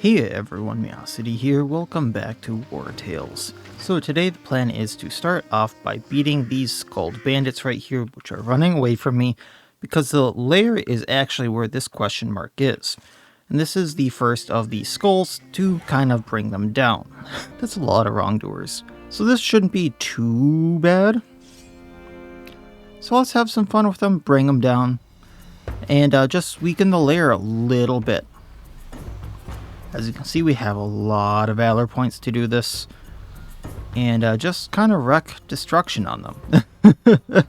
Hey everyone, Miacidae here, welcome back to Wartales. So today the plan is to start off by beating these skulled bandits right here, which are running away from me, because the lair is actually where this question mark is. And this is the first of the skulls to kind of bring them down. That's a lot of wrongdoers. So this shouldn't be too bad. So let's have some fun with them, bring them down, and just weaken the lair a little bit. As you can see, we have a lot of valor points to do this, and just kind of wreak destruction on them.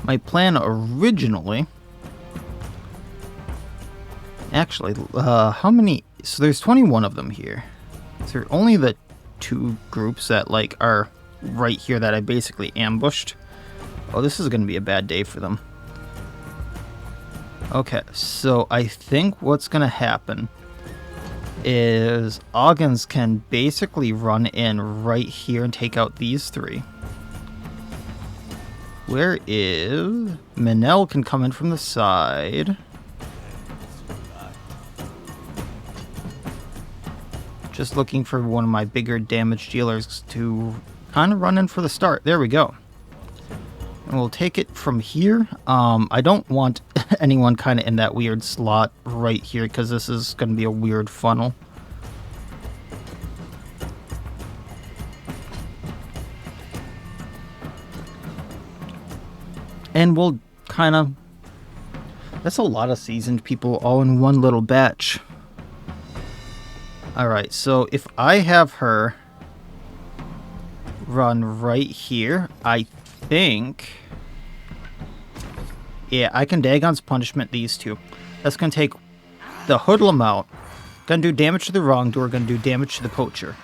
My plan originally, actually, how many? So there's 21 of them here. So only the two groups that like are right here that I basically ambushed. Oh, this is going to be a bad day for them. Okay, so I think what's going to happen is Oggins can basically run in right here and take out these three. Where is... Manel can come in from the side. Just looking for one of my bigger damage dealers to kind of run in for the start. There we go. And we'll take it from here. I don't want anyone kind of in that weird slot right here because this is going to be a weird funnel. And we'll kind of... That's a lot of seasoned people all in one little batch. Alright, so if I have her run right here, I think... Yeah, I can Dagon's Punishment these two. That's going to take the hoodlum out. Going to do damage to the wrongdoer, going to do damage to the poacher.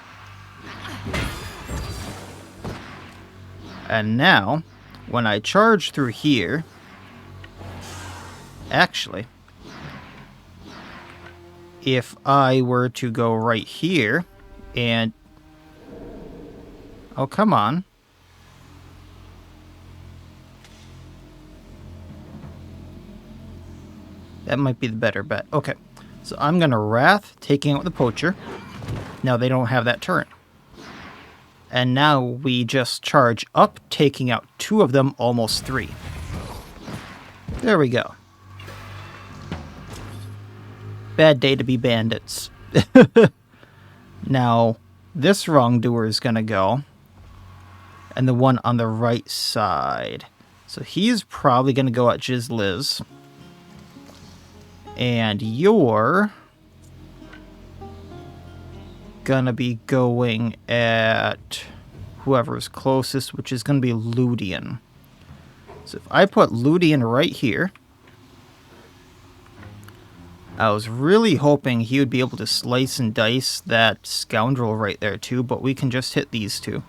And now, when I charge through here... Actually, if I were to go right here and... Oh, come on. That might be the better bet. Okay, so I'm going to Wrath, taking out the poacher. Now they don't have that turret. And now we just charge up, taking out two of them, almost three. There we go. Bad day to be bandits. Now, this wrongdoer is going to go. And the one on the right side. So he's probably going to go at Jizliz. And you're gonna be going at whoever's closest, which is gonna be Ludian. So if I put Ludian right here, I was really hoping he would be able to slice and dice that scoundrel right there too, but we can just hit these two.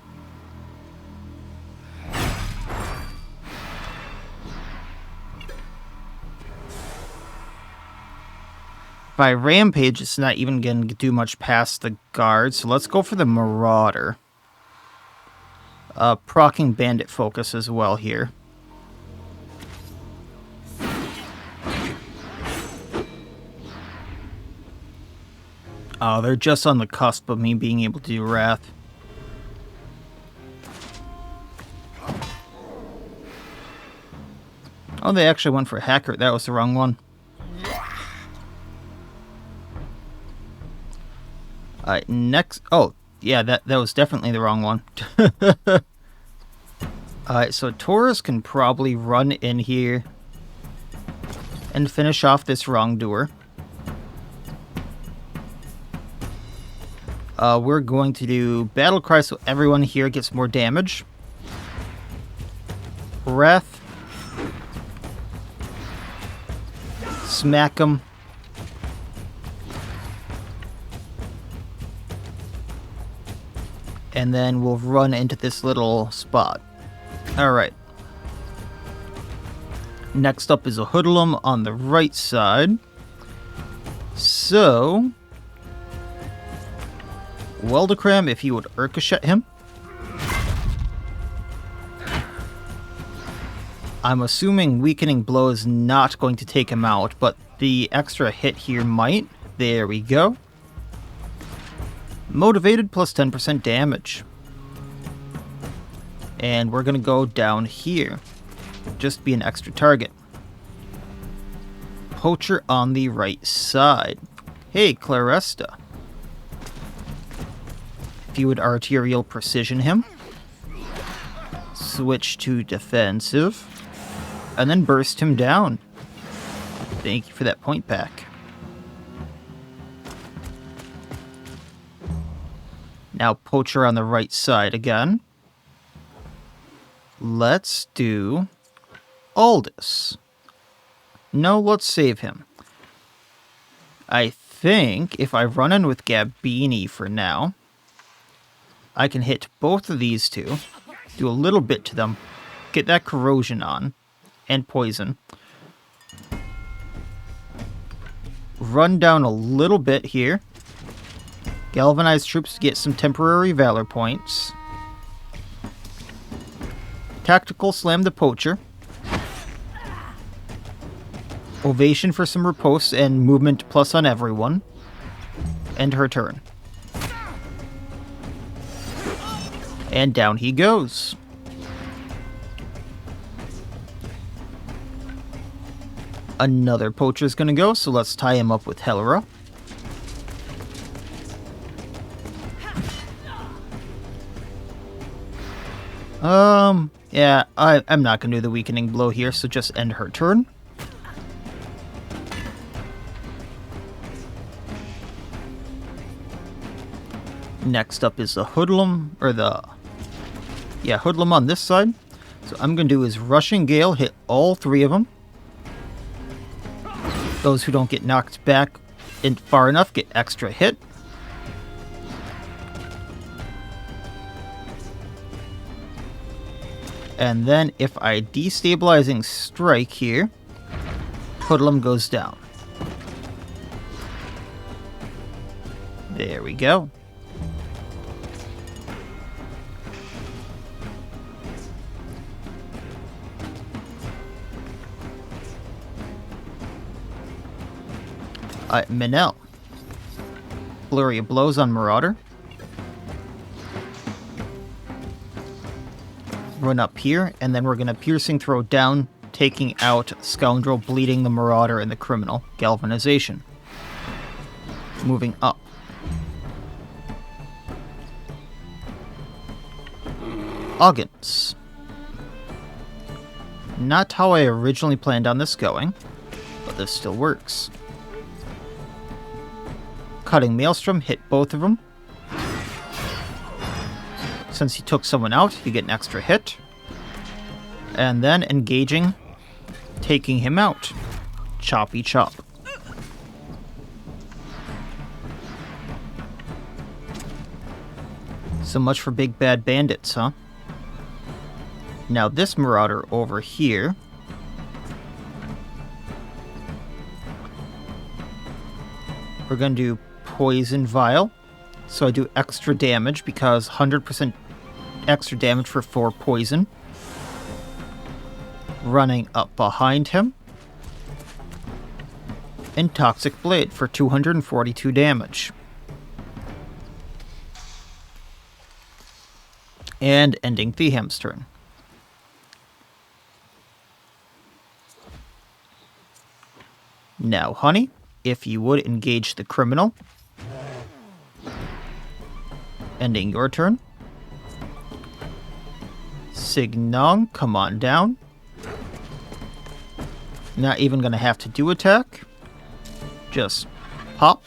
If I rampage, it's not even going to do much past the guard, so let's go for the Marauder. Proccing Bandit focus as well here. Oh, they're just on the cusp of me being able to do Wrath. Oh, they actually went for Hacker. That was the wrong one. Alright, next... Oh, yeah, that was definitely the wrong one. Alright, so Taurus can probably run in here and finish off this wrongdoer. We're going to do Battle Cry so everyone here gets more damage. Wrath. Smack him. And then we'll run into this little spot. Alright. Next up is a hoodlum on the right side. So... Weldacram, if you would Urkashet him. I'm assuming weakening blow is not going to take him out, but the extra hit here might. There we go. Motivated plus 10% damage. And we're going to go down here. Just be an extra target. Poacher on the right side. Hey, Claresta. If you would arterial precision him. Switch to defensive. And then burst him down. Thank you for that point back. Now Poacher on the right side again. Let's do Aldous. No, let's save him. I think if I run in with Gabini for now, I can hit both of these two, do a little bit to them, get that corrosion on, and poison. Run down a little bit here. Galvanize troops to get some temporary valor points. Tactical slam the Poacher. Ovation for some riposte and movement plus on everyone. End her turn. And down he goes. Another Poacher's gonna go, so let's tie him up with Helera. Yeah, I'm not gonna do the weakening blow here, so just end her turn. Next up is the Hoodlum, or Hoodlum on this side. So I'm gonna do is Rushing Gale, hit all three of them. Those who don't get knocked back in far enough get extra hit. And then if I destabilizing strike here, Hoodlum goes down. There we go. Minel. Flurry of blows on Marauder. Run up here, and then we're going to Piercing Throw down, taking out Scoundrel, bleeding the Marauder and the Criminal. Galvanization. Moving up. Oggins. Not how I originally planned on this going, but this still works. Cutting Maelstrom, hit both of them. Since he took someone out, you get an extra hit. And then engaging, taking him out. Choppy chop. So much for big bad bandits, huh? Now this Marauder over here. We're going to do Poison Vial. So I do extra damage because 100% extra damage for 4 poison. Running up behind him. And Toxic Blade for 242 damage. And ending Theham's turn. Now, Honey, if you would engage the Criminal. Ending your turn. Signong, come on down. Not even going to have to do attack. Just pop.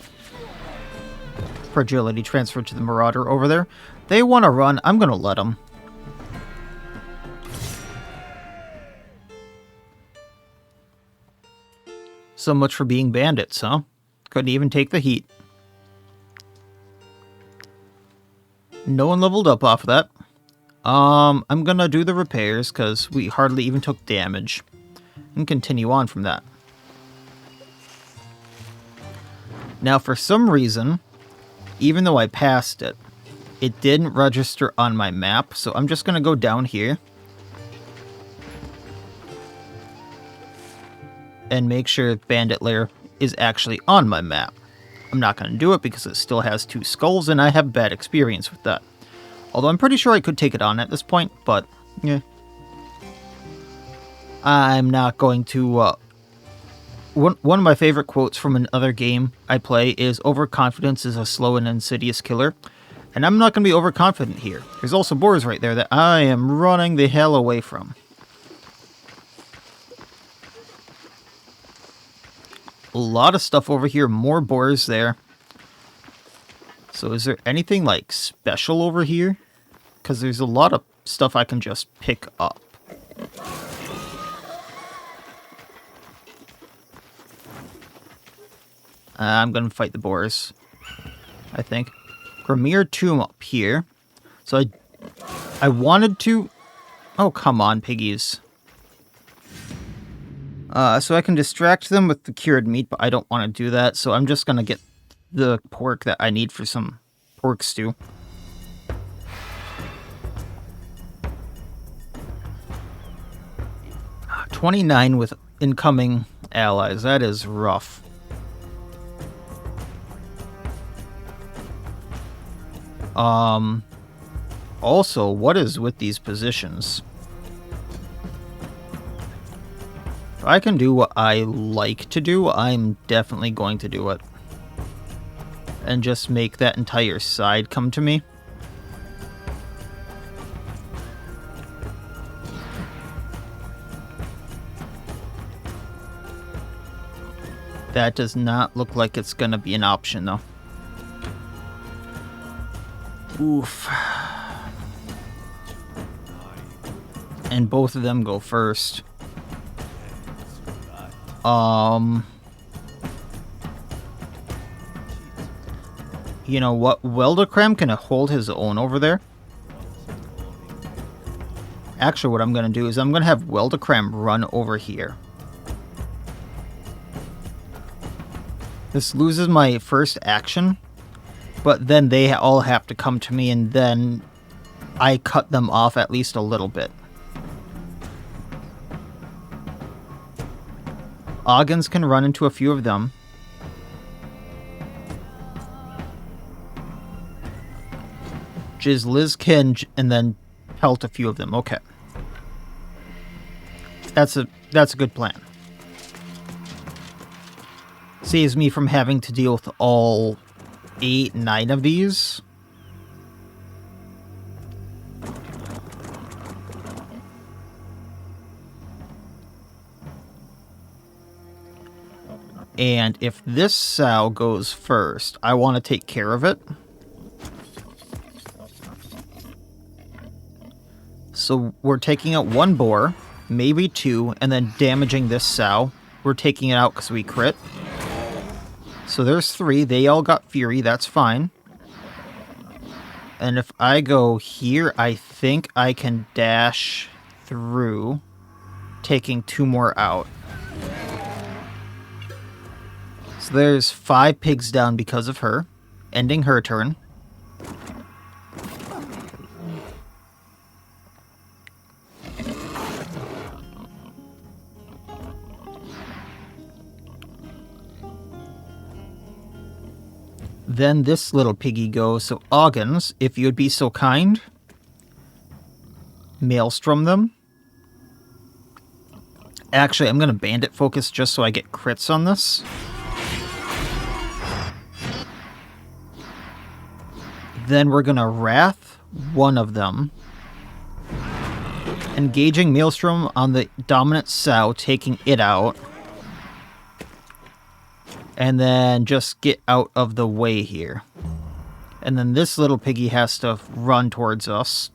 Fragility transferred to the Marauder over there. They want to run. I'm going to let them. So much for being bandits, huh? Couldn't even take the heat. No one leveled up off of that. I'm gonna do the repairs because we hardly even took damage. And continue on from that. Now for some reason, even though I passed it, it didn't register on my map. So I'm just gonna go down here. and make sure Bandit Lair is actually on my map. I'm not going to do it because it still has 2 skulls, and I have bad experience with that. Although I'm pretty sure I could take it on at this point, but yeah. I'm not going to... One of my favorite quotes from another game I play is, "Overconfidence is a slow and insidious killer." And I'm not going to be overconfident here. There's also Boars right there that I am running the hell away from. A lot of stuff over here, more Boars there. So is there anything like special over here? Because there's a lot of stuff I can just pick up. I'm going to fight the Boars, I think. Grinmeer tomb up here. So I wanted to... Oh, come on, piggies. So I can distract them with the cured meat, but I don't want to do that. So I'm just going to get the pork that I need for some pork stew. Ah, 29 with incoming allies. That is rough. Also, what is with these positions? If I can do what I like to do, I'm definitely going to do it. And just make that entire side come to me. That does not look like it's going to be an option, though. Oof. And both of them go first. You know what? Weldacram can hold his own over there. Actually, what I'm going to do is I'm going to have Weldacram run over here. This loses my first action. But then they all have to come to me, and then I cut them off at least a little bit. Oggins can run into a few of them. Liz can, and then pelt a few of them. Okay. That's a good plan. Saves me from having to deal with all 8, 9 of these. And if this sow goes first, I want to take care of it. So we're taking out 1 boar, maybe 2, and then damaging this sow. We're taking it out because we crit. So there's 3. They all got fury. That's fine. And if I go here, I think I can dash through, taking 2 more out. So there's 5 pigs down because of her, ending her turn. Then this little piggy goes. So Oggins, if you would be so kind, maelstrom them. Actually, I'm going to bandit focus just so I get crits on this. Then we're going to wrath 1 of them. Engaging maelstrom on the dominant sow, taking it out. And then just get out of the way here. And then this little piggy has to run towards us.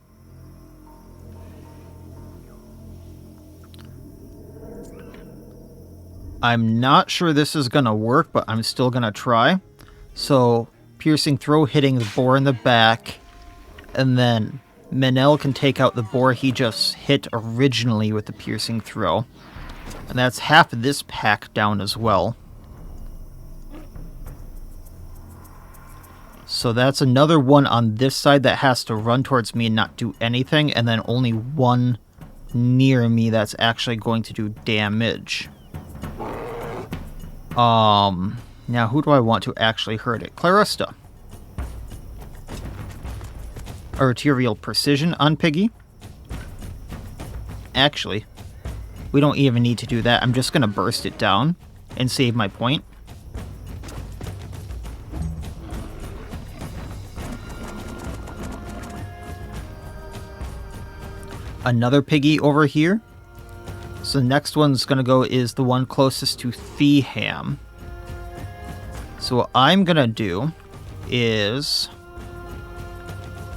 I'm not sure this is going to work, but I'm still going to try. So, piercing throw, hitting the boar in the back. And then Manel can take out the boar he just hit originally with the piercing throw. And that's half of this pack down as well. So that's another one on this side that has to run towards me and not do anything, and then only 1 near me that's actually going to do damage. Now who do I want to actually hurt it? Clarista. Arterial Precision on Piggy. Actually, we don't even need to do that. I'm just going to burst it down and save my point. Another Piggy over here. So the next one's going to go is the one closest to Theeham. So what I'm going to do is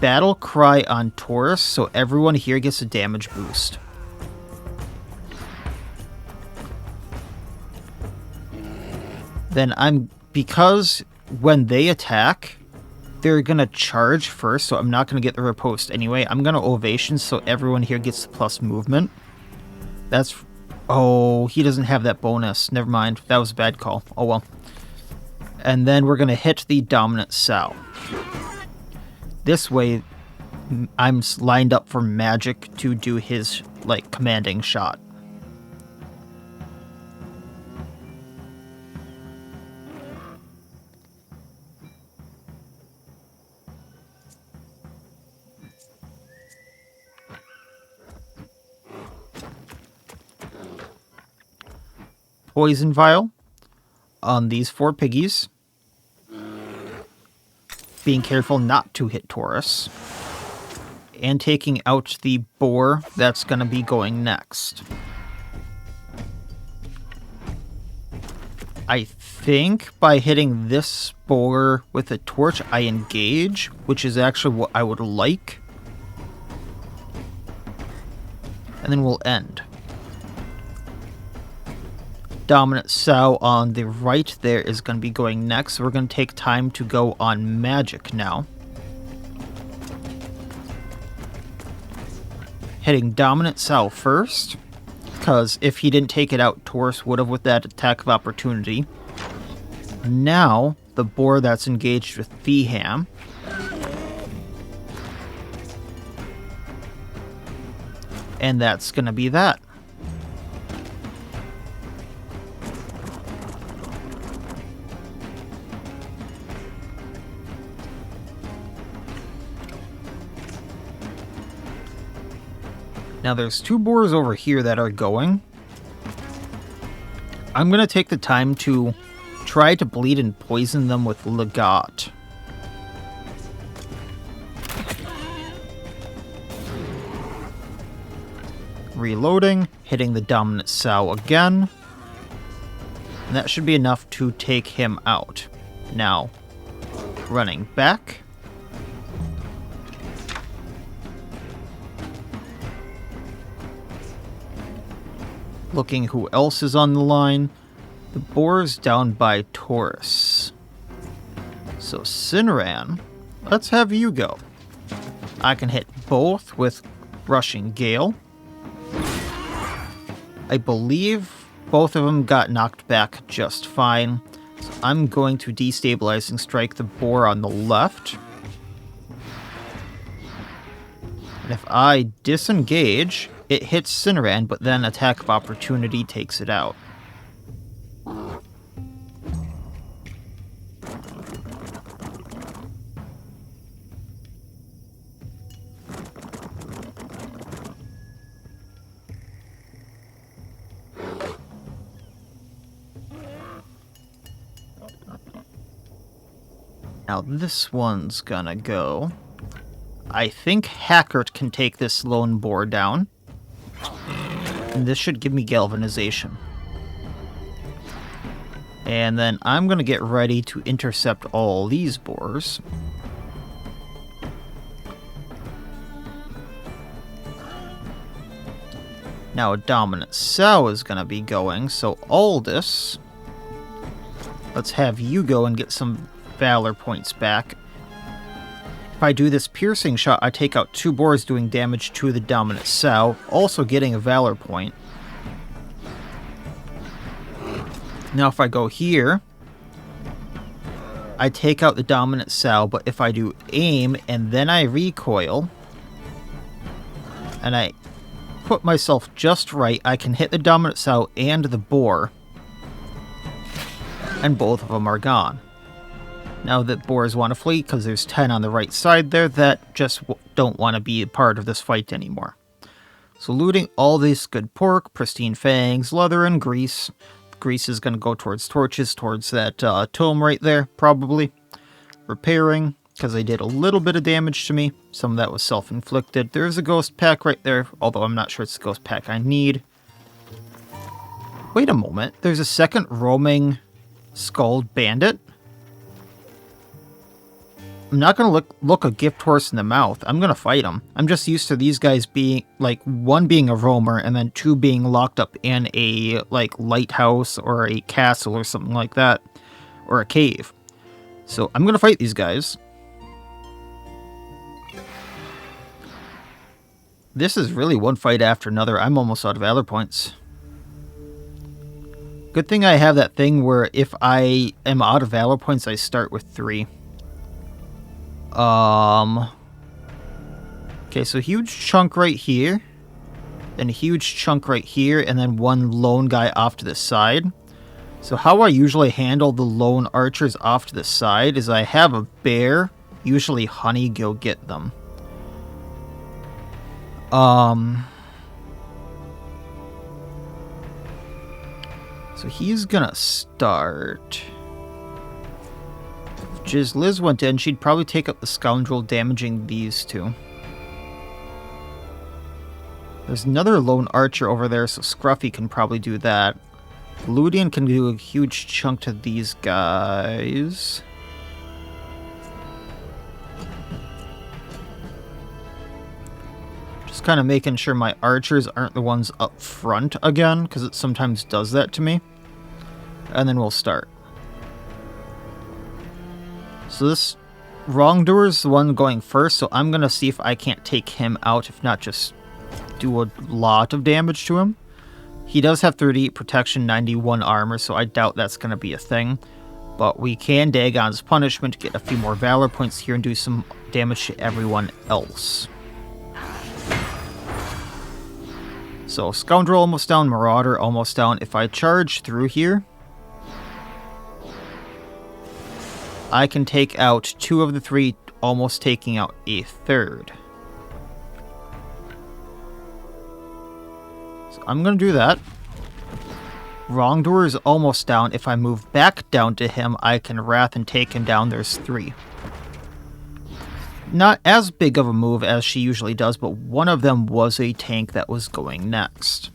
Battle Cry on Taurus, so everyone here gets a damage boost. Then because when they attack, they're going to charge first, so I'm not going to get the riposte anyway. I'm going to Ovation, so everyone here gets the plus movement. Oh, he doesn't have that bonus. Never mind. That was a bad call. Oh well. And then we're going to hit the Dominant Sow. This way, I'm lined up for Magic to do his, commanding shot. Poison Vial on these 4 piggies. Being careful not to hit Taurus. And taking out the boar that's going to be going next. I think by hitting this boar with a torch, I engage, which is actually what I would like. And then we'll end. Dominant Sow on the right there is going to be going next. We're going to take time to go on Magic now. Hitting Dominant Sow first, because if he didn't take it out, Taurus would have with that attack of opportunity. Now, the boar that's engaged with Theeham. And that's going to be that. Now there's 2 boars over here that are going. I'm going to take the time to try to bleed and poison them with Legat. Reloading, hitting the Dominant Sow again. And that should be enough to take him out. Now, running back. Looking who else is on the line. The Boars down by Taurus. So Cinnaran, let's have you go. I can hit both with Rushing Gale. I believe both of them got knocked back just fine. So I'm going to destabilizing strike the boar on the left. And if I disengage, it hits Cinnaran, but then attack of opportunity takes it out. Now this one's gonna go. I think Hackert can take this lone boar down. And this should give me galvanization. And then I'm going to get ready to intercept all these boars. Now a Dominant Sow is going to be going, so Aldous, let's have you go and get some Valor points back. If I do this piercing shot, I take out 2 boars doing damage to the Dominant Sow, also getting a Valor point. Now if I go here, I take out the Dominant Sow, but if I do aim and then I recoil, and I put myself just right, I can hit the Dominant Sow and the boar. and both of them are gone. Now that Boars want to flee, because there's 10 on the right side there that just don't want to be a part of this fight anymore. So looting all this good pork, pristine fangs, leather, and grease. Grease is going to go towards torches, towards that tome right there, probably. Repairing, because they did a little bit of damage to me. Some of that was self-inflicted. There's a ghost pack right there, although I'm not sure it's the ghost pack I need. Wait a moment, there's a second roaming skulled bandit? I'm not going to look a gift horse in the mouth. I'm going to fight him. I'm just used to these guys being, like, one being a roamer and then two being locked up in a, like, lighthouse or a castle or something like that. Or a cave. So I'm going to fight these guys. This is really one fight after another. I'm almost out of valor points. Good thing I have that thing where if I am out of valor points, I start with 3. Okay, so huge chunk right here, then a huge chunk right here, and then one lone guy off to the side. So how I usually handle the lone archers off to the side is I have a bear, usually Honey, go get them. So he's gonna start. If Liz went in, she'd probably take up the scoundrel, damaging these two. There's another lone archer over there, so Scruffy can probably do that. Ludian can do a huge chunk to these guys. Just kind of making sure my archers aren't the ones up front again, because it sometimes does that to me. And then we'll start. So this wrongdoer's the one going first, so I'm going to see if I can't take him out, if not just do a lot of damage to him. He does have 38 protection, 91 armor, so I doubt that's going to be a thing. But we can Dagon's punishment to get a few more valor points here and do some damage to everyone else. So Scoundrel almost down, Marauder almost down. If I charge through here, I can take out 2 of the 3, almost taking out a third. So I'm going to do that. Wrongdoer is almost down. If I move back down to him, I can Wrath and take him down. There's 3. Not as big of a move as she usually does, but one of them was a tank that was going next.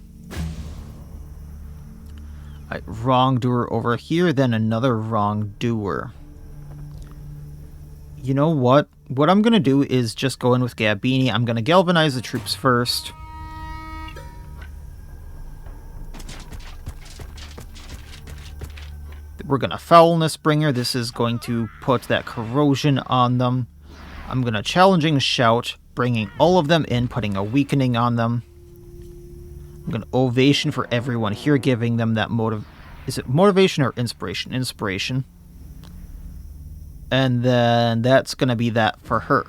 Alright, Wrongdoer over here, then another Wrongdoer. You know what? What I'm going to do is just go in with Gabini. I'm going to galvanize the troops first. We're going to Foulness Bringer. This is going to put that corrosion on them. I'm going to Challenging Shout, bringing all of them in, putting a weakening on them. I'm going to Ovation for everyone here, giving them that Is it motivation or inspiration? Inspiration. And then that's going to be that for her.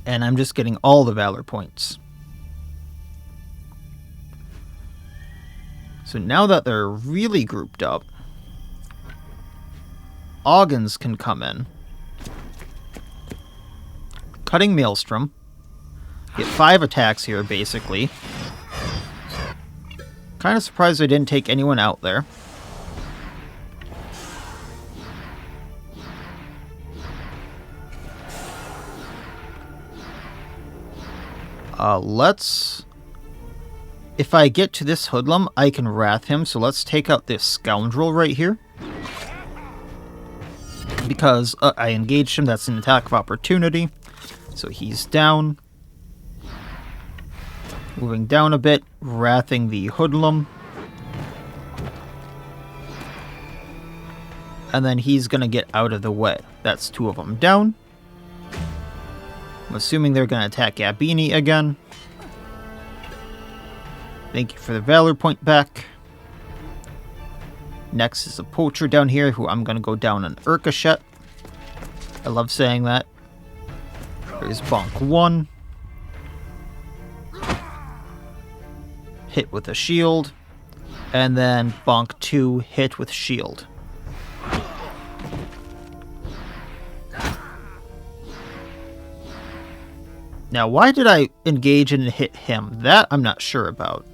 And I'm just getting all the valor points. So now that they're really grouped up, Oggins can come in. Cutting Maelstrom. Get 5 attacks here, basically. Kind of surprised I didn't take anyone out there. If I get to this hoodlum, I can Wrath him, so let's take out this Scoundrel right here. Because I engaged him, that's an attack of opportunity. So he's down. Moving down a bit, Wrathing the hoodlum. And then he's going to get out of the way. That's 2 of them down. I'm assuming they're going to attack Gabini again. Thank you for the Valor point back. Next is a Poacher down here, who I'm going to go down on Urkashet. I love saying that. There's bonk 1. Hit with a shield. And then bonk 2, hit with shield. Now, why did I engage and hit him? That I'm not sure about.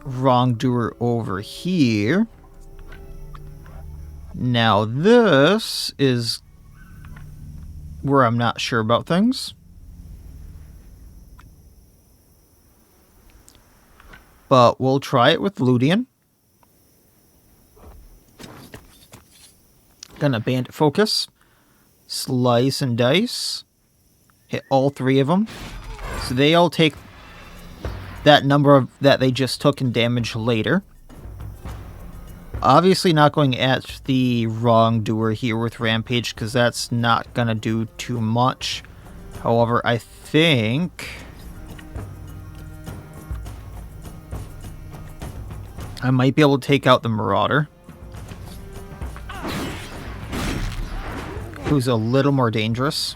Wrongdoer over here. Now, this is where I'm not sure about things. But we'll try it with Ludian. Gonna Bandit focus. Slice and dice. Hit all 3 of them. So they all take that number of that they just took in damage later. Obviously not going at the wrongdoer here with Rampage, because that's not gonna do too much. However, I think I might be able to take out the Marauder, who's a little more dangerous.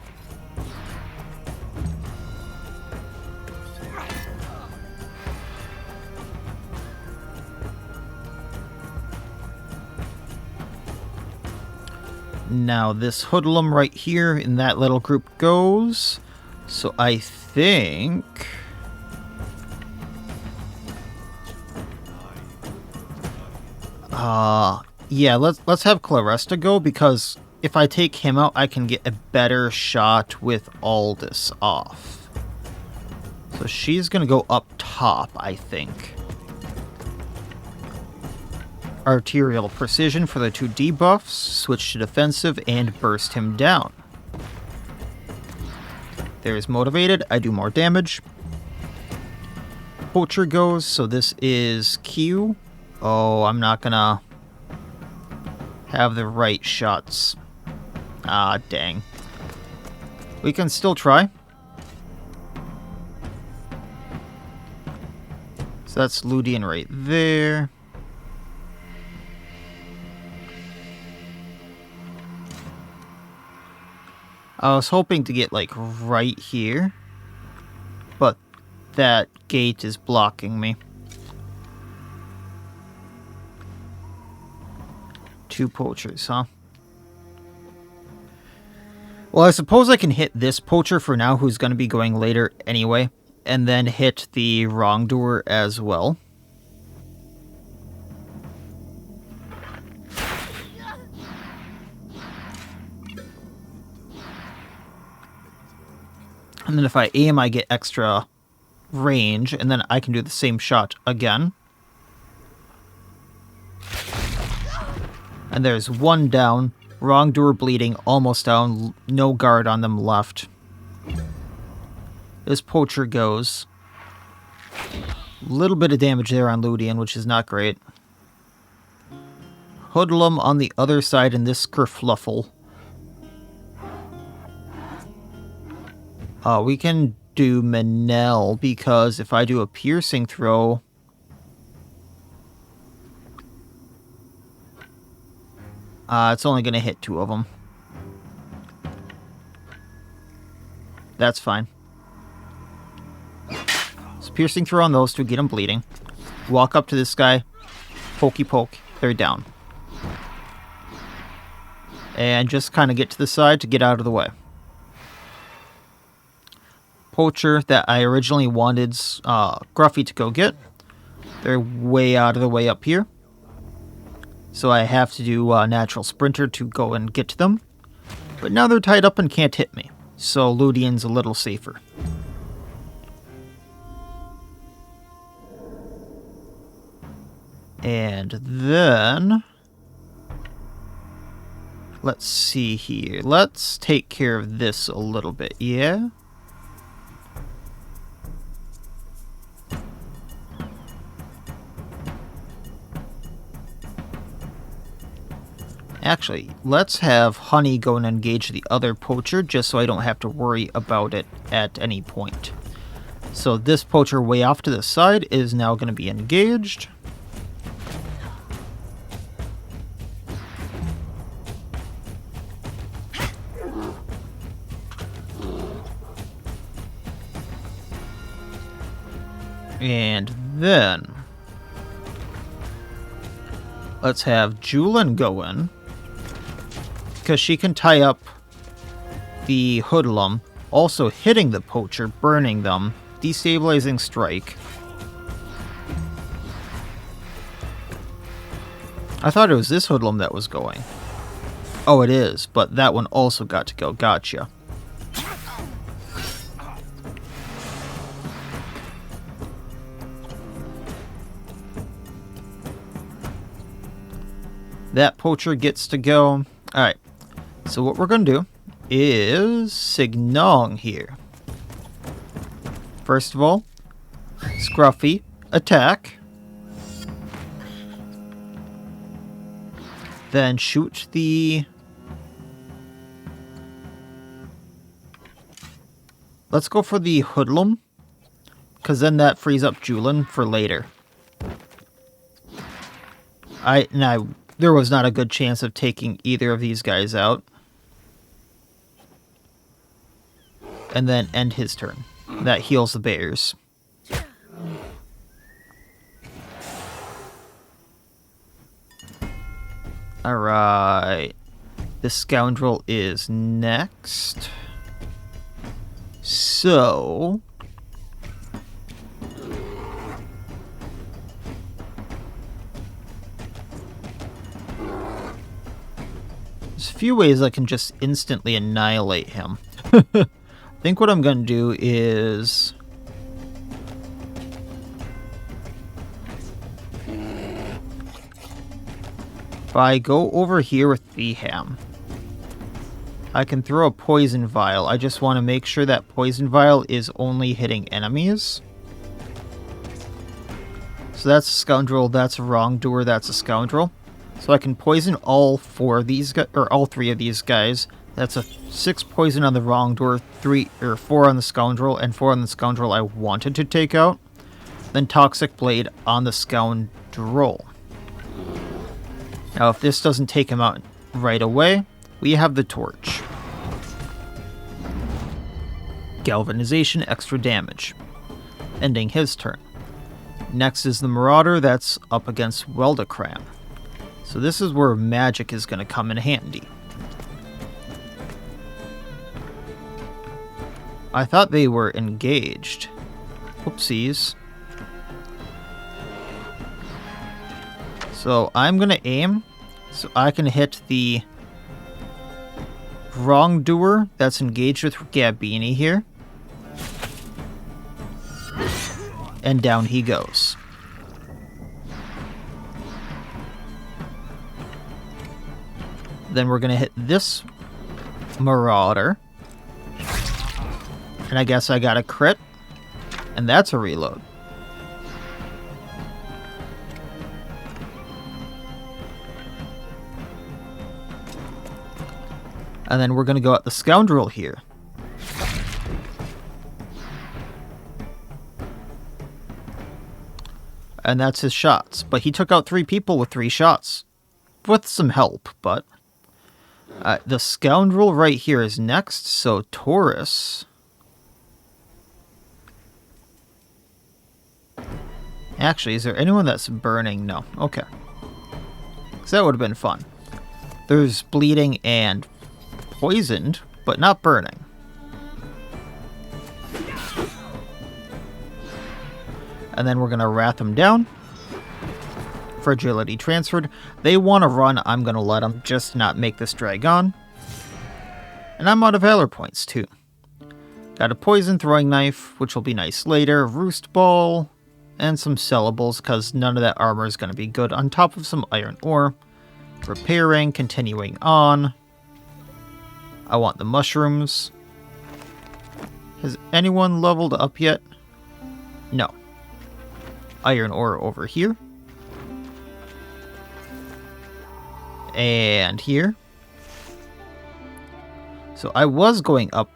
Now this hoodlum right here in that little group goes. So I think yeah, let's have Claresta go, because if I take him out, I can get a better shot with Aldous off. So she's gonna go up top, I think. Arterial Precision for the 2 debuffs, switch to defensive, and burst him down. There's Motivated, I do more damage. Poacher goes, so this is Q. Oh, I'm not gonna have the right shots. Ah, dang. We can still try. So that's Ludian right there. I was hoping to get, like, right here, but that gate is blocking me. 2 poachers, huh? Well, I suppose I can hit this poacher for now, who's going to be going later anyway, and then hit the wrongdoer as well. And then if I aim, I get extra range, and then I can do the same shot again. And there's 1 down. Wrongdoer bleeding, almost down. No guard on them left. This poacher goes. Little bit of damage there on Ludian, which is not great. Hoodlum on the other side in this kerfluffle. We can do Manel, because if I do a piercing throw, it's only going to hit 2 of them. That's fine. So piercing throw on those 2, get them bleeding. Walk up to this guy, pokey poke, they're down. And just kind of get to the side to get out of the way. Poacher that I originally wanted Gruffy to go get. They're way out of the way up here. So I have to do Natural Sprinter to go and get to them. But now they're tied up and can't hit me. So Ludian's a little safer. And then let's see here. Let's take care of this a little bit, yeah? Actually, let's have Honey go and engage the other poacher, just so I don't have to worry about it at any point. So this poacher way off to the side is now going to be engaged. And then let's have Julin go in, because she can tie up the hoodlum, also hitting the poacher, burning them, destabilizing strike. I thought it was this hoodlum that was going. Oh, it is, but that one also got to go. Gotcha. That poacher gets to go. Alright, so what we're going to do is Signong here. First of all, Scruffy, attack. Then shoot the... Let's go for the hoodlum, because then that frees up Julin for later. There was not a good chance of taking either of these guys out. And then end his turn. That heals the bears. Alright. The scoundrel is next. So... there's a few ways I can just instantly annihilate him. I think what I'm going to do is... if I go over here with the ham, I can throw a poison vial. I just want to make sure that poison vial is only hitting enemies. So that's a scoundrel, that's a wrongdoer, that's a scoundrel. So I can poison all four of these guys, or all three of these guys. That's a 6 poison on the wrongdoer, 4 on the scoundrel, and 4 on the scoundrel I wanted to take out. Then Toxic Blade on the scoundrel. Now, if this doesn't take him out right away, we have the torch. Galvanization, extra damage. Ending his turn. Next is the Marauder, that's up against Weldacram. So this is where magic is going to come in handy. I thought they were engaged. Whoopsies. So I'm going to aim so I can hit the wrongdoer that's engaged with Gabini here. And down he goes. Then we're going to hit this Marauder. And I guess I got a crit. And that's a reload. And then we're going to go at the scoundrel here. And that's his shots. But he took out 3 people with 3 shots. With some help, but... the scoundrel right here is next, so Taurus... Actually, is there anyone that's burning? No. Okay. So that would have been fun. There's bleeding and poisoned, but not burning. And then we're going to wrath them down. Fragility transferred. They want to run. I'm going to let them just not make this drag on. And I'm out of Valor points, too. Got a poison throwing knife, which will be nice later. Roost ball. And some sellables, because none of that armor is going to be good. On top of some iron ore. Repairing, continuing on. I want the mushrooms. Has anyone leveled up yet? No. Iron ore over here. And here. So I was going up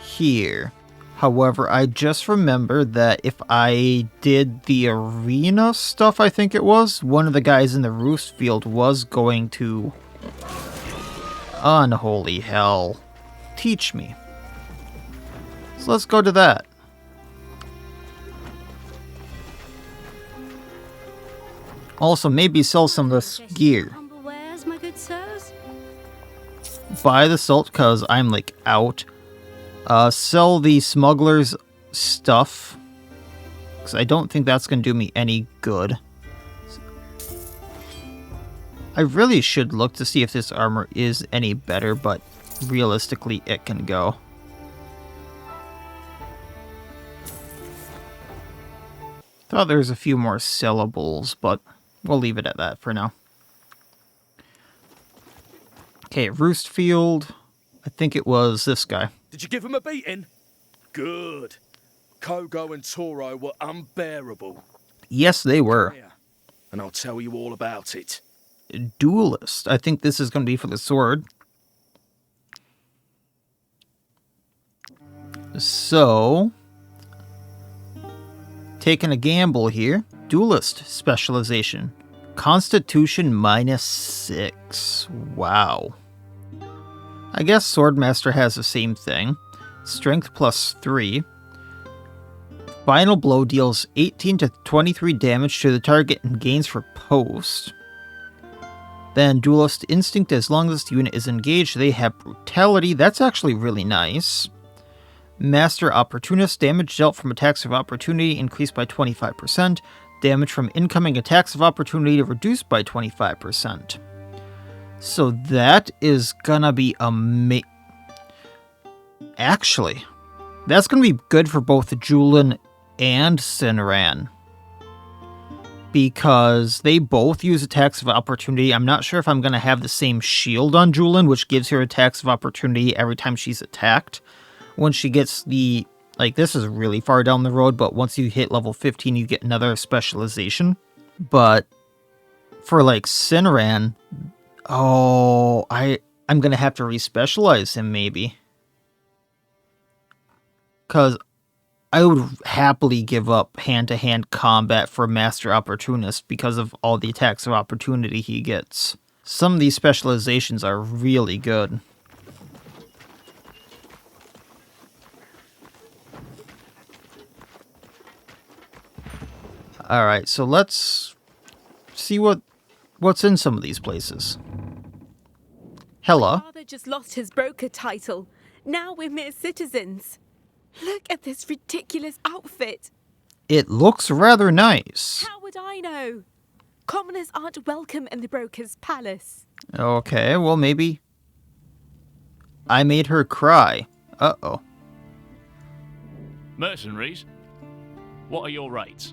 here. However, I just remembered that if I did the arena stuff, I think it was, one of the guys in the roost field was going to... Unholy hell. Teach me. So let's go to that. Also, maybe sell some of this gear. Buy the salt because I'm like out. Sell the smuggler's stuff because I don't think that's going to do me any good. I really should look to see if this armor is any better, but realistically it can go. Thought there was a few more syllables, but we'll leave it at that for now. Okay, Roostfield. I think it was this guy. Did you give him a beating? Good. Kogo and Toro were unbearable. Yes, they were. And I'll tell you all about it. Duelist. I think this is going to be for the sword. So, taking a gamble here. Duelist specialization. Constitution -6. Wow. I guess Swordmaster has the same thing. Strength +3. Final blow deals 18 to 23 damage to the target and gains for post. Then Duelist Instinct, as long as the unit is engaged, they have Brutality. That's actually really nice. Master Opportunist, damage dealt from attacks of opportunity increased by 25%. Damage from incoming attacks of opportunity reduced by 25%. So that is gonna be amazing. Actually, that's gonna be good for both Julin and Sinran, because they both use attacks of opportunity. I'm not sure if I'm going to have the same shield on Julin, which gives her attacks of opportunity every time she's attacked. When she gets the... Like, this is really far down the road, but once you hit level 15, you get another specialization. But for, like, Sinran... Oh, I'm going to have to respecialize him, maybe. Because I would happily give up hand-to-hand combat for Master Opportunist because of all the attacks of opportunity he gets. Some of these specializations are really good. Alright, so let's see what's in some of these places. Hella. My father just lost his broker title. Now we're mere citizens. Look at this ridiculous outfit. It looks rather nice. How would I know? Commoners aren't welcome in the broker's palace. Okay, well maybe I made her cry. Uh-oh. Mercenaries, what are your rates?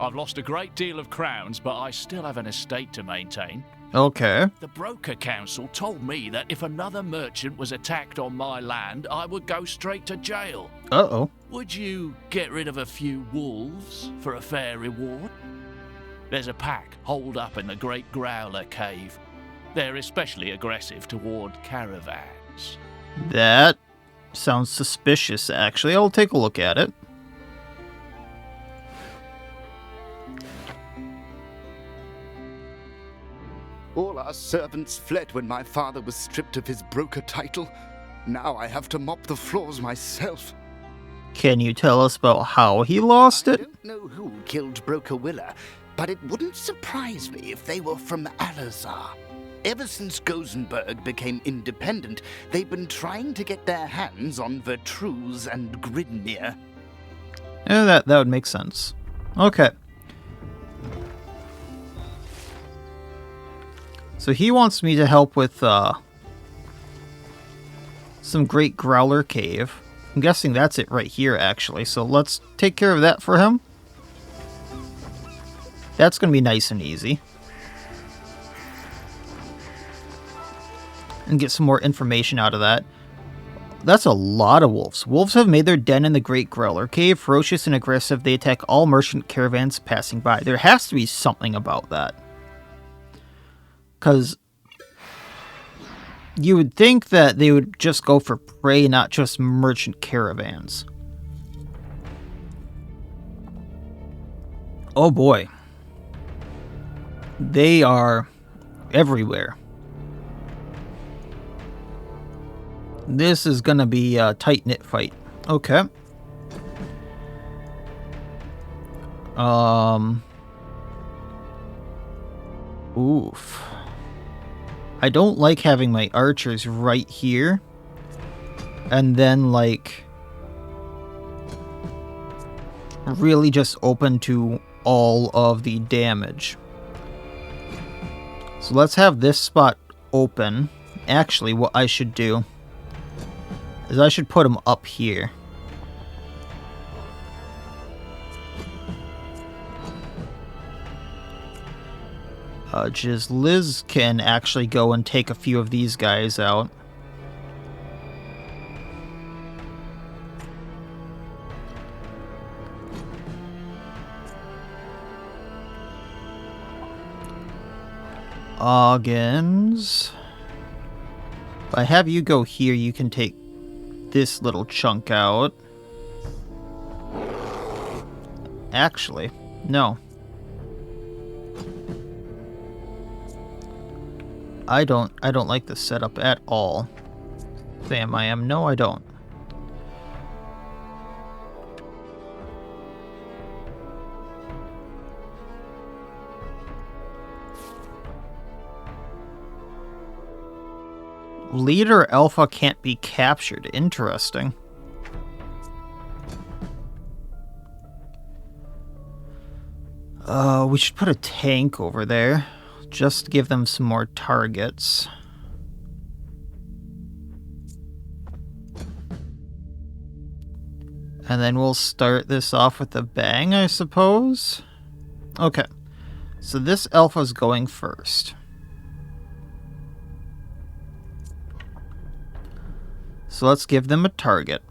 I've lost a great deal of crowns, but I still have an estate to maintain. Okay. The broker council told me that if another merchant was attacked on my land, I would go straight to jail. Uh-oh. Would you get rid of a few wolves for a fair reward? There's a pack holed up in the Great Growler cave. They're especially aggressive toward caravans. That sounds suspicious, actually. I'll take a look at it. All our servants fled when my father was stripped of his broker title. Now I have to mop the floors myself. Can you tell us about how he lost it? I don't know who killed Broker Willa, but it wouldn't surprise me if they were from Alazar. Ever since Gozenberg became independent, they've been trying to get their hands on Vertruse and Grinmeer. Yeah, that would make sense. Okay. So he wants me to help with some Great Growler Cave. I'm guessing that's it right here, actually. So let's take care of that for him. That's going to be nice and easy. And get some more information out of that. That's a lot of wolves. Wolves have made their den in the Great Growler Cave. Ferocious and aggressive, they attack all merchant caravans passing by. There has to be something about that. Because you would think that they would just go for prey, not just merchant caravans. Oh boy. They are everywhere. This is gonna be a tight-knit fight. Okay. Oof. I don't like having my archers right here. And then, like, really just open to all of the damage. So let's have this spot open. Actually, what I should do is I should put them up here. Liz can actually go and take a few of these guys out. Oggins. If I have you go here, you can take this little chunk out. Actually, no. I don't like this setup at all. Sam, I am. No, I don't. Leader Alpha can't be captured. Interesting. We should put a tank over there. Just to give them some more targets. And then we'll start this off with a bang, I suppose? Okay. So this alpha's going first. So let's give them a target.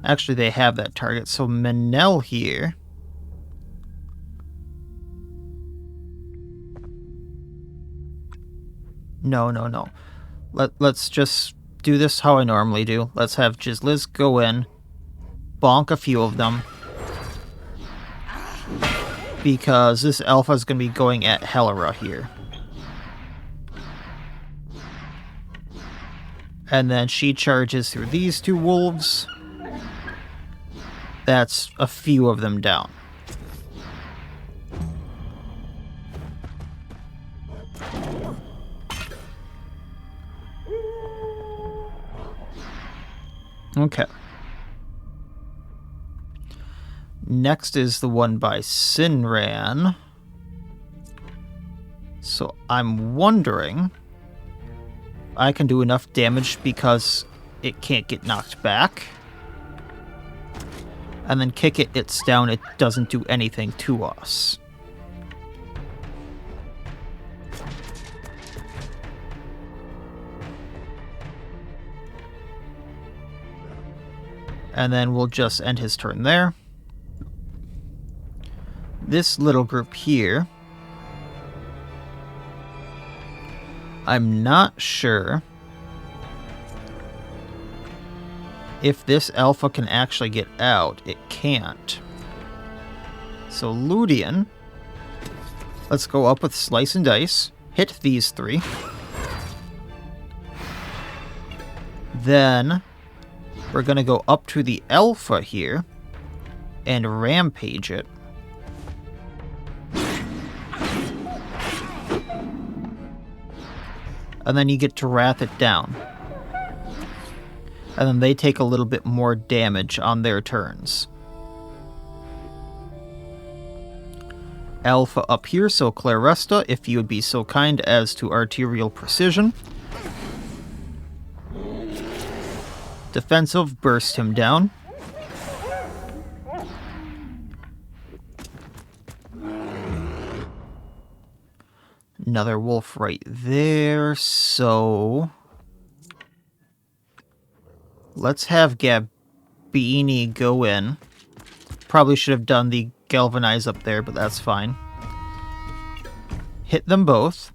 Actually, they have that target. So Manel here. No. Let's just do this how I normally do. Let's have Jizliz go in, bonk a few of them, because this alpha is going to be going at Helera here. And then she charges through these two wolves. That's a few of them down. Okay. Next is the one by Sinran. So I'm wondering if I can do enough damage because it can't get knocked back. And then kick it, it's down, it doesn't do anything to us. And then we'll just end his turn there. This little group here, I'm not sure if this alpha can actually get out. It can't. So Ludian, let's go up with Slice and Dice, hit these three. Then we're going to go up to the alpha here and rampage it. And then you get to wrath it down. And then they take a little bit more damage on their turns. Alpha up here, so Claresta, if you would be so kind as to arterial precision. Defensive, burst him down. Another wolf right there, so let's have Gabini go in. Probably should have done the galvanize up there, but that's fine. Hit them both.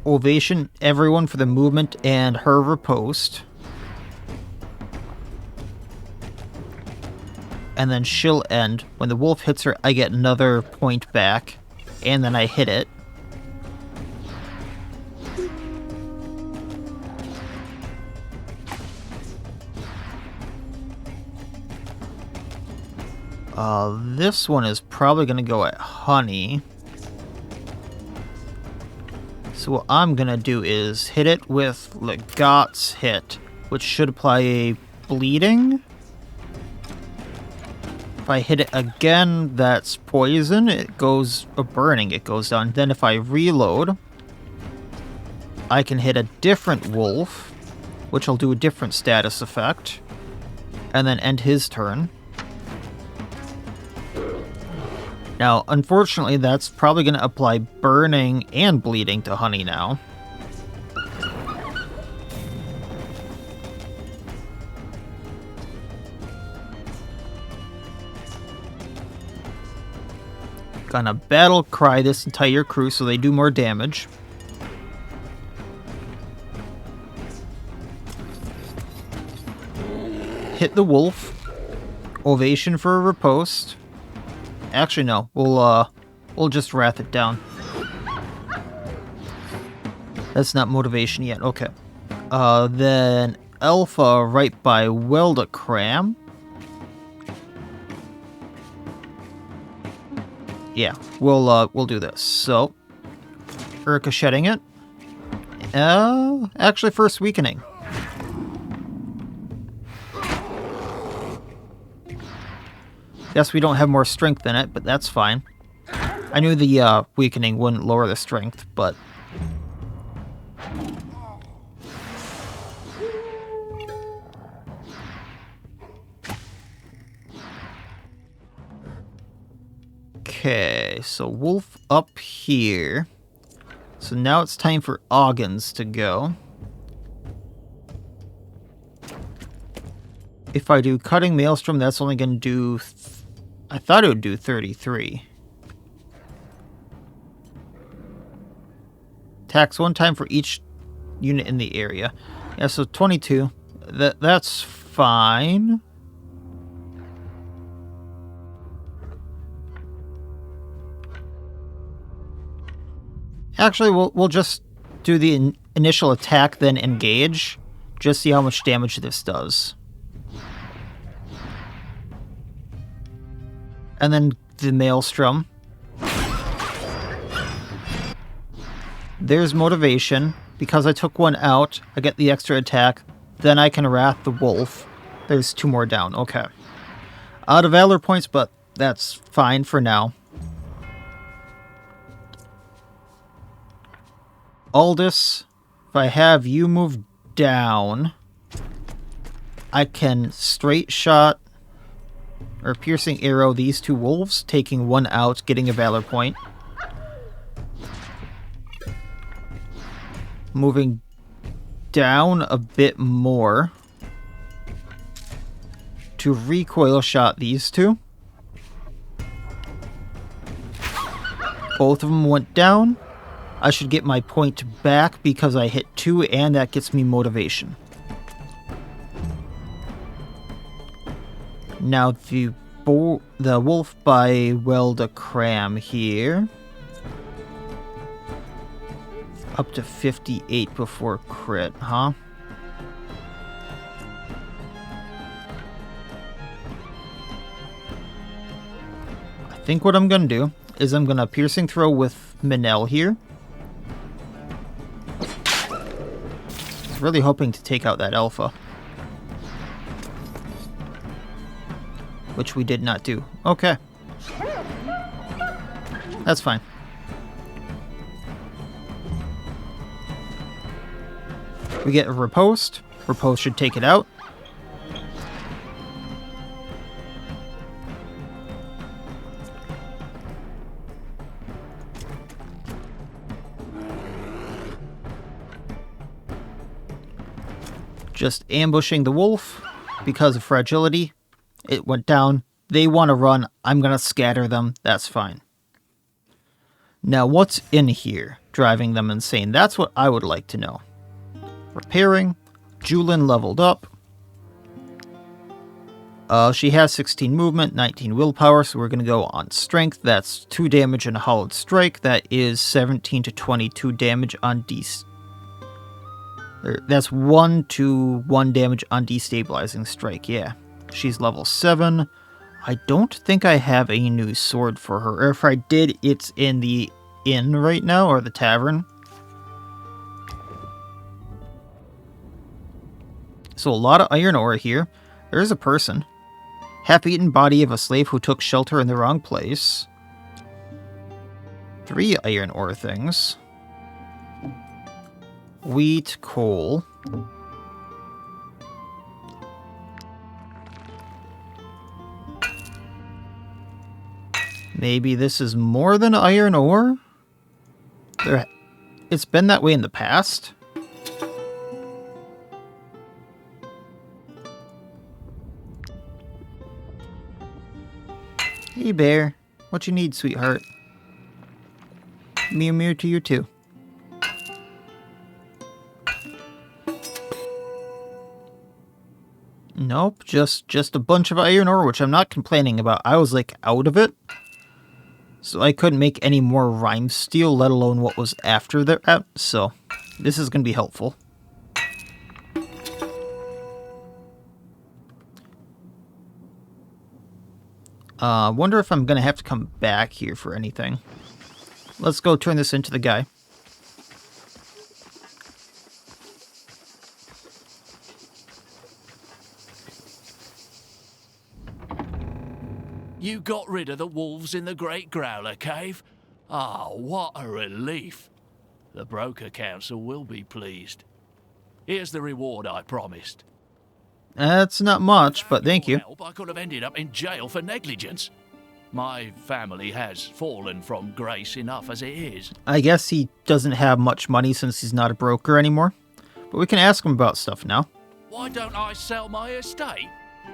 Ovation everyone for the movement and her riposte. And then she'll end. When the wolf hits her, I get another point back. And then I hit it. This one is probably going to go at honey. So what I'm going to do is hit it with Legat's hit, which should apply a bleeding. If I hit it again, that's poison. It goes a burning. It goes down. Then if I reload, I can hit a different wolf, which will do a different status effect, and then end his turn. Now, unfortunately, that's probably going to apply burning and bleeding to honey now. Gonna battle cry this entire crew so they do more damage. Hit the wolf. Ovation for a riposte. Actually, no. We'll just wrath it down. That's not motivation yet. Okay. Then Alpha right by Weldacram. Yeah, we'll do this. So, ricocheting it. Actually, first weakening. Guess we don't have more strength in it, but that's fine. I knew the weakening wouldn't lower the strength, but... Okay, so wolf up here. So now it's time for Oggins to go. If I do Cutting Maelstrom, that's only going to do... I thought it would do 33. Attacks one time for each unit in the area. Yeah, so 22. That's fine. Actually, we'll just do the initial attack, then engage. Just see how much damage this does. And then the Maelstrom. There's motivation. Because I took one out, I get the extra attack. Then I can Wrath the Wolf. There's 2 more down. Okay. Out of Valor points, but that's fine for now. Aldous, if I have you move down, I can straight shot or piercing arrow these 2 wolves, taking one out, getting a Valor point. Moving down a bit more to recoil shot these 2. Both of them went down. I should get my point back because I hit 2 and that gets me motivation. Now the wolf by Weldacram here. Up to 58 before crit, huh? I think what I'm gonna do is I'm gonna piercing throw with Minel here. Really hoping to take out that Alpha. Which we did not do. Okay. That's fine. We get a riposte. Riposte should take it out. Just ambushing the wolf because of fragility. It went down. They want to run. I'm going to scatter them. That's fine. Now, what's in here driving them insane? That's what I would like to know. Repairing. Julin leveled up. She has 16 movement, 19 willpower, so we're going to go on strength. That's 2 damage and a hollowed strike. That is 17 to 22 damage on That's 1 to 1 damage on destabilizing strike, yeah. She's level 7. I don't think I have a new sword for her. Or if I did, it's in the inn right now, or the tavern. So a lot of iron ore here. There's a person. Half-eaten body of a slave who took shelter in the wrong place. 3 iron ore things. Wheat, coal. Maybe this is more than iron ore? It's been that way in the past. Hey bear, what you need, sweetheart? Mew mew to you too. Nope, just a bunch of iron ore, which I'm not complaining about. I was like out of it. So I couldn't make any more rhyme steel, let alone what was after that. So this is going to be helpful. Wonder if I'm going to have to come back here for anything. Let's go turn this into the guy. You got rid of the wolves in the Great Growler Cave? Ah, what a relief. The Broker Council will be pleased. Here's the reward I promised. That's not much, but thank you. Help, I could have ended up in jail for negligence. My family has fallen from grace enough as it is. I guess he doesn't have much money since he's not a broker anymore. But we can ask him about stuff now. Why don't I sell my estate?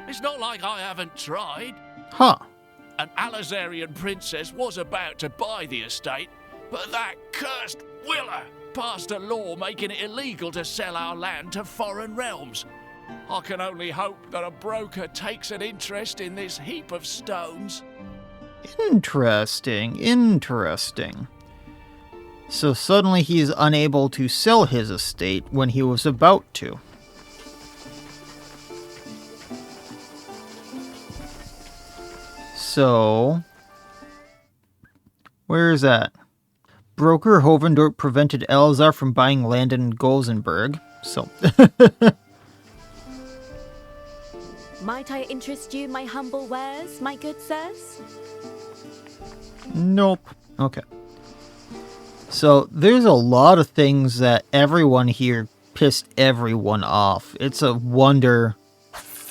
It's not like I haven't tried. Huh. An Alizarian princess was about to buy the estate, but that cursed Willer passed a law making it illegal to sell our land to foreign realms. I can only hope that a broker takes an interest in this heap of stones. Interesting, interesting. So suddenly he's unable to sell his estate when he was about to. So, where is that? Broker Hovendorp prevented Elazar from buying land in Golzenberg. So, Might I interest you my humble wares, my good sirs? nope. Okay. So, there's a lot of things that everyone here pissed everyone off. It's a wonder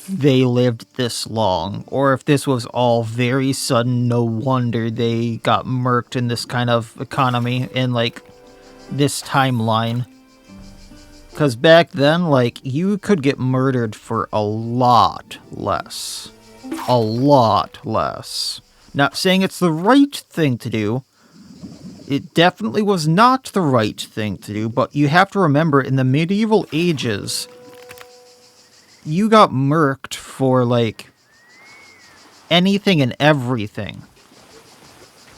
they lived this long, or if this was all very sudden, no wonder they got murked in this kind of economy in, like, this timeline. Because back then, like, you could get murdered for a lot less. A lot less. Not saying it's the right thing to do. It definitely was not the right thing to do, but you have to remember, in the medieval ages, you got murked for, like, anything and everything.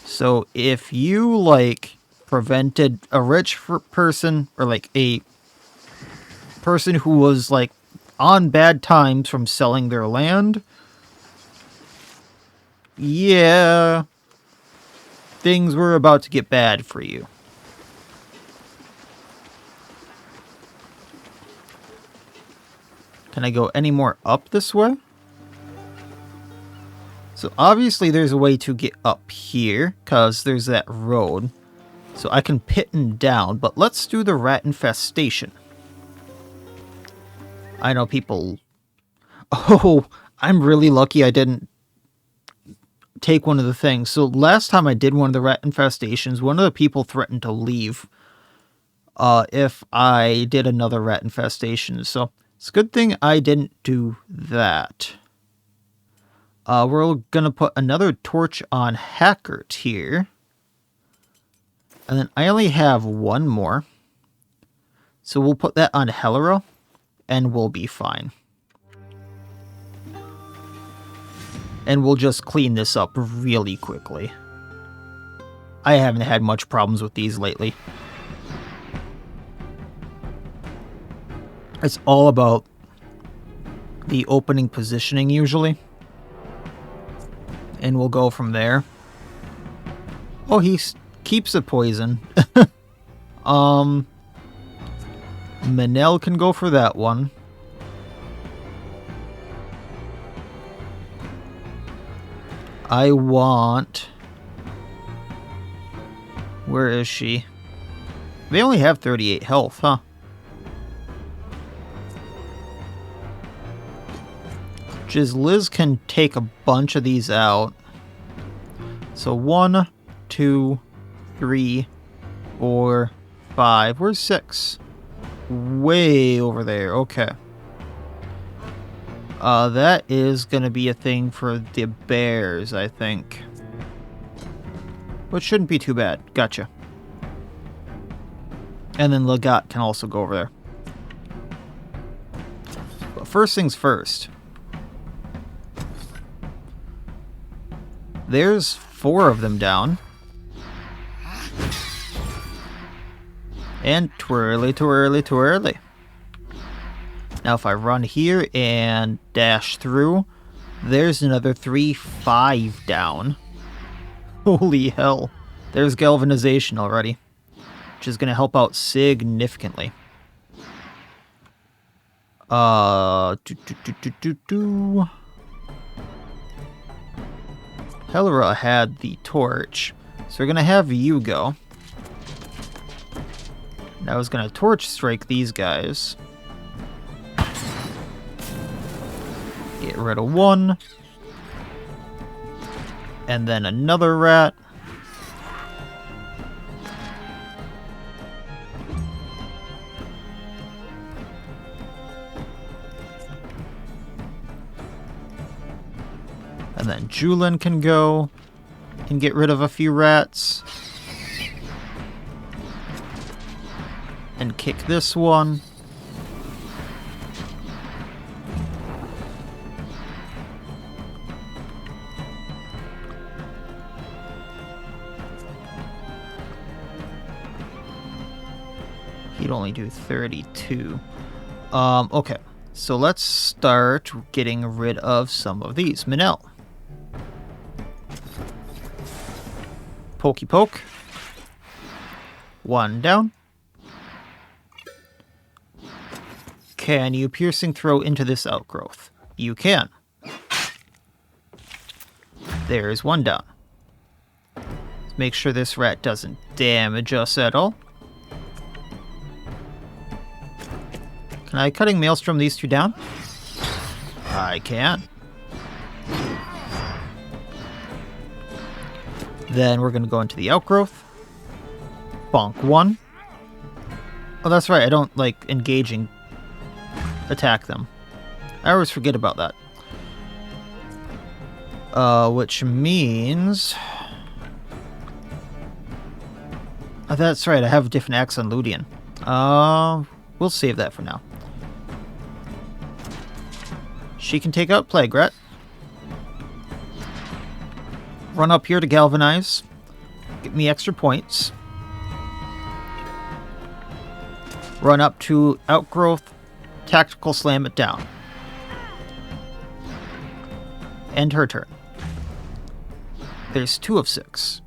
So if you, like, prevented a rich person, or, like, a person who was, like, on bad times from selling their land, yeah, things were about to get bad for you. Can I go any more up this way? So obviously there's a way to get up here, because there's that road. So I can pitten down, but let's do the rat infestation. I know people... Oh, I'm really lucky I didn't take one of the things. So last time I did one of the rat infestations, one of the people threatened to leave if I did another rat infestation. So it's a good thing I didn't do that. We're going to put another torch on Hackert here. And then I only have one more. So we'll put that on Hellero, and we'll be fine. And we'll just clean this up really quickly. I haven't had much problems with these lately. It's all about the opening positioning, usually. and we'll go from there. Oh, he keeps the poison. Manel can go for that one. I want... Where is she? They only have 38 health, huh? Liz can take a bunch of these out. So 1, 2, 3, 4, 5. Where's 6? Way over there. Okay. That is going to be a thing for the bears, I think. Which shouldn't be too bad. Gotcha. And then Legat can also go over there. But first things first. There's 4 of them down. And twirly, twirly, twirly. Now if I run here and dash through, there's another 3, 5 down. Holy hell. There's galvanization already, which is going to help out significantly. Helra had the torch, so we're going to have you go. And I was going to torch strike these guys. Get rid of 1. And then another rat. And then Julin can go and get rid of a few rats. And kick this one. He'd only do 32. Okay. So let's start getting rid of some of these. Manel. Pokey poke. 1 down. Can you piercing throw into this outgrowth? You can. There's 1 down. Let's make sure this rat doesn't damage us at all. Can I cutting maelstrom these 2 down? I can. Then we're going to go into the outgrowth. Bonk 1. Oh, that's right. I don't like engaging. Attack them. I always forget about that. Which means... Oh, that's right. I have a different axe on Ludian. We'll save that for now. She can take out Plague Rat. Run up here to galvanize. Get me extra points. Run up to outgrowth. Tactical slam it down. End her turn. There's 2 of 6.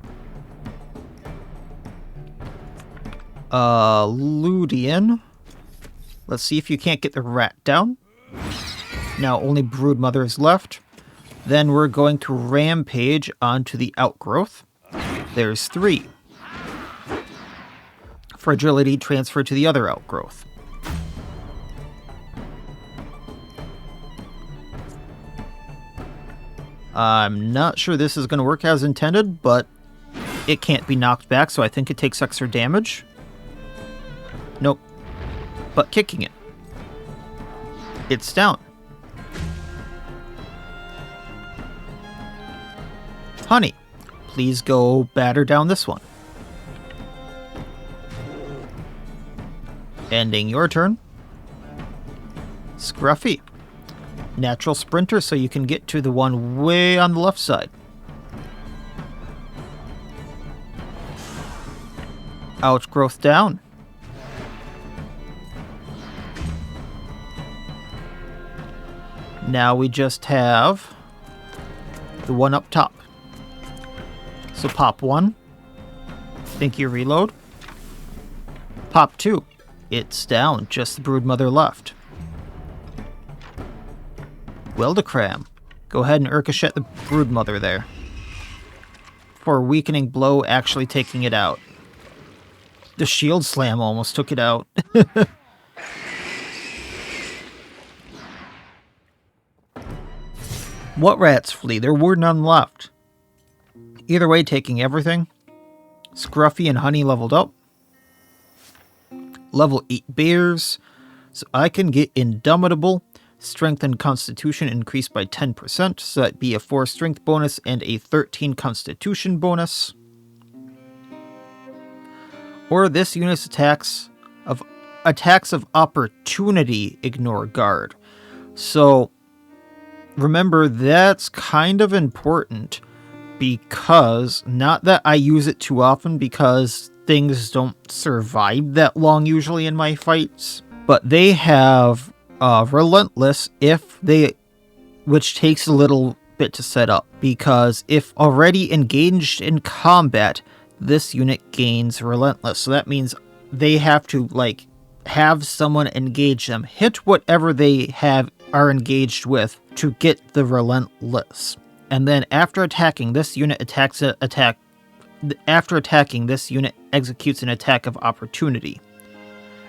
Ludian. Let's see if you can't get the rat down. Now only Broodmother is left. Then we're going to rampage onto the outgrowth. There's 3. Fragility transfer to the other outgrowth. I'm not sure this is going to work as intended, but it can't be knocked back, so I think it takes extra damage. Nope. But kicking it. It's down. Honey, please go batter down this one. Ending your turn. Scruffy. Natural sprinter so you can get to the one way on the left side. Outgrowth down. Now we just have the one up top. So pop 1. Think you reload. Pop 2. It's down, just the broodmother left. Wildecram. Go ahead and ricochet the broodmother there. For a weakening blow actually taking it out. The shield slam almost took it out. What rats flee? There were none left. Either way, taking everything. Scruffy and Honey leveled up. Level 8 bears. So I can get Indomitable. Strength and Constitution increased by 10%. So that'd be a 4 strength bonus and a 13 Constitution bonus. Or this unit's attacks of opportunity ignore guard. So remember, that's kind of important, because not that I use it too often, because things don't survive that long usually in my fights, but they have Relentless which takes a little bit to set up, because if already engaged in combat, this unit gains Relentless. So that means they have to have someone engage them, hit whatever they are engaged with to get the Relentless. And then after attacking, this unit executes an attack of opportunity.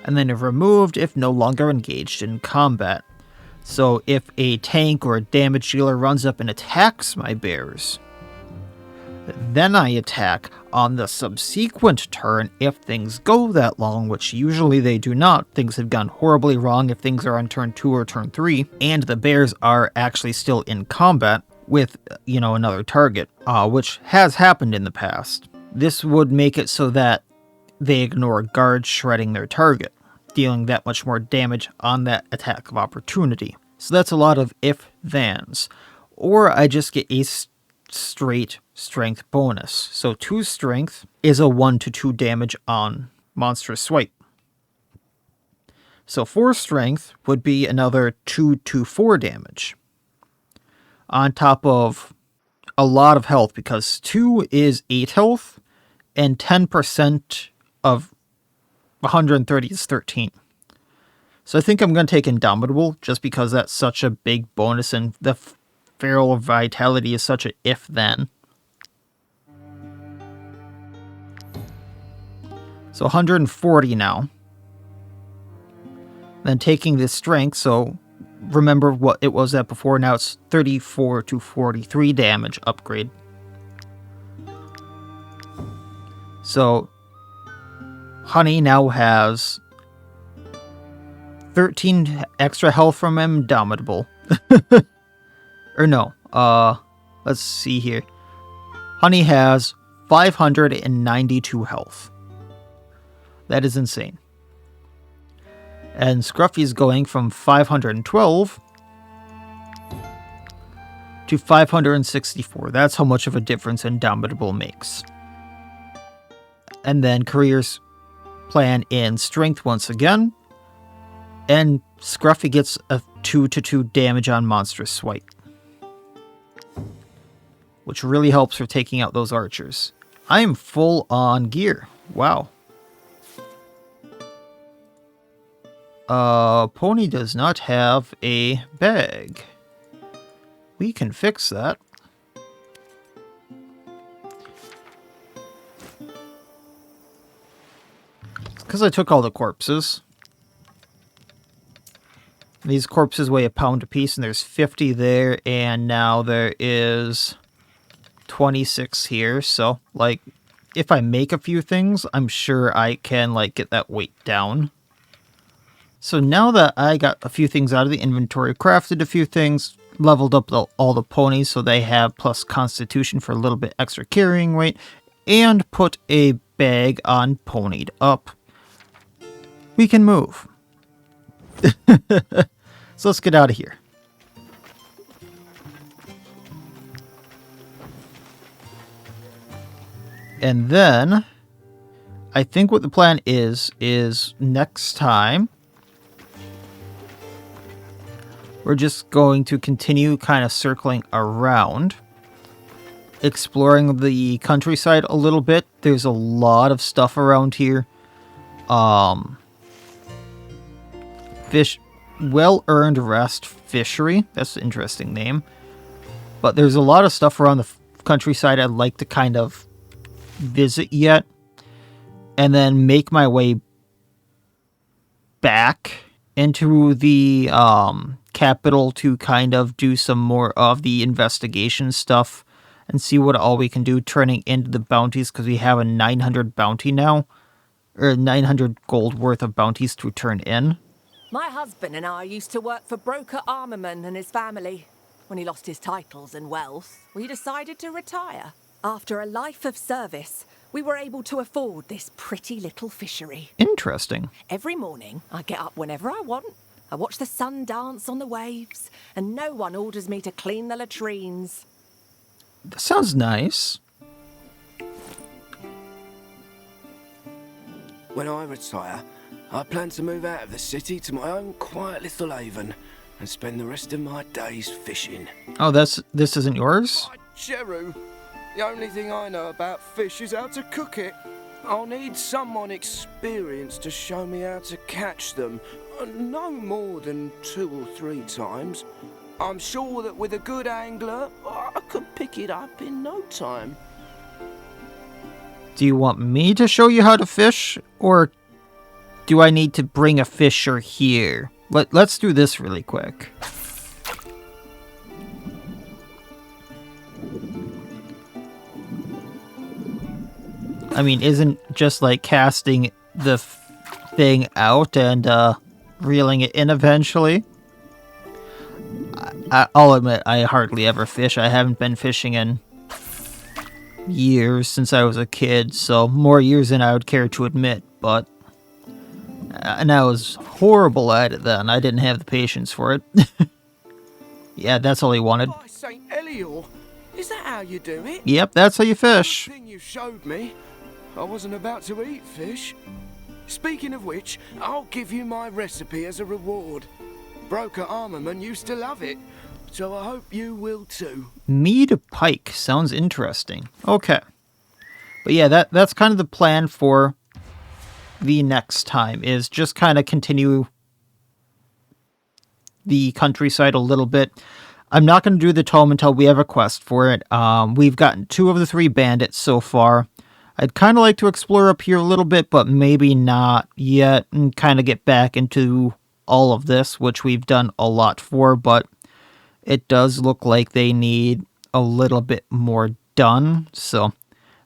And then removed if no longer engaged in combat. So if a tank or a damage dealer runs up and attacks my bears, then I attack on the subsequent turn if things go that long, which usually they do not. Things have gone horribly wrong if things are on turn 2 or turn 3, and the bears are actually still in combat with, another target, which has happened in the past. This would make it so that they ignore guards shredding their target, dealing that much more damage on that attack of opportunity. So that's a lot of if-thans. Or I just get a straight strength bonus. So 2 strength is a 1 to 2 damage on monstrous swipe. So 4 strength would be another 2 to 4 damage. On top of a lot of health, because 2 is 8 health, and 10% of 130 is 13. So I think I'm going to take Indomitable, just because that's such a big bonus, and the Feral Vitality is such a if-then. So 140 now. Then taking this strength, so remember what it was at before, now it's 34 to 43 damage upgrade. So Honey now has 13 extra health from Indomitable. Or no, let's see here. Honey has 592 health. That is insane. And Scruffy's going from 512 to 564. That's how much of a difference Indomitable makes. And then Career's plan in Strength once again. And Scruffy gets a 2 to 2 damage on Monstrous Swipe, which really helps for taking out those archers. I am full on gear. Wow. Pony does not have a bag. We can fix that. Because I took all the corpses. These corpses weigh a pound apiece, and there's 50 there, and now there is 26 here. So, if I make a few things, I'm sure I can, get that weight down. So now that I got a few things out of the inventory, crafted a few things, leveled up all the ponies so they have plus Constitution for a little bit extra carrying weight, and put a bag on Ponied Up, we can move. So let's get out of here. And then I think what the plan is next time we're just going to continue kind of circling around. exploring the countryside a little bit. There's a lot of stuff around here. Well-earned rest fishery. That's an interesting name. But there's a lot of stuff around the countryside I'd like to kind of visit yet. And then make my way back into the capital to kind of do some more of the investigation stuff and see what all we can do turning into the bounties, because we have a 900 bounty now, or 900 gold worth of bounties to turn in. My husband and I used to work for broker Armorman and his family. When he lost his titles and wealth, we decided to retire. After a life of service, we were able to afford this pretty little fishery. Interesting. Every morning, I get up whenever I want. I watch the sun dance on the waves, and no one orders me to clean the latrines. That sounds nice. When I retire, I plan to move out of the city to my own quiet little haven and spend the rest of my days fishing. Oh, this isn't yours? Cheru, the only thing I know about fish is how to cook it. I'll need someone experienced to show me how to catch them, no more than 2 or 3 times. I'm sure that with a good angler, I could pick it up in no time. Do you want me to show you how to fish, or do I need to bring a fisher here? Let's do this really quick. I mean, isn't just like casting the thing out and reeling it in eventually? I'll admit, I hardly ever fish. I haven't been fishing in years since I was a kid, so more years than I would care to admit, but... and I was horrible at it then. I didn't have the patience for it. Yeah, that's all he wanted. By St. Elior, is that how you do it? Yep, that's how you fish. The thing you showed me, I wasn't about to eat fish. Speaking of which, I'll give you my recipe as a reward. Broker Armorman used to love it, so I hope you will too. Mead pike sounds interesting. Okay. But yeah, that's kind of the plan for the next time, is just kind of continue the countryside a little bit. I'm not going to do the tome until we have a quest for it. We've gotten 2 of the 3 bandits so far. I'd kind of like to explore up here a little bit, but maybe not yet, and kind of get back into all of this, which we've done a lot for, but it does look like they need a little bit more done, so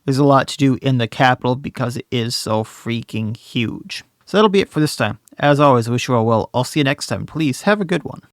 there's a lot to do in the capital because it is so freaking huge. So that'll be it for this time. As always, I wish you all well. I'll see you next time. Please have a good one.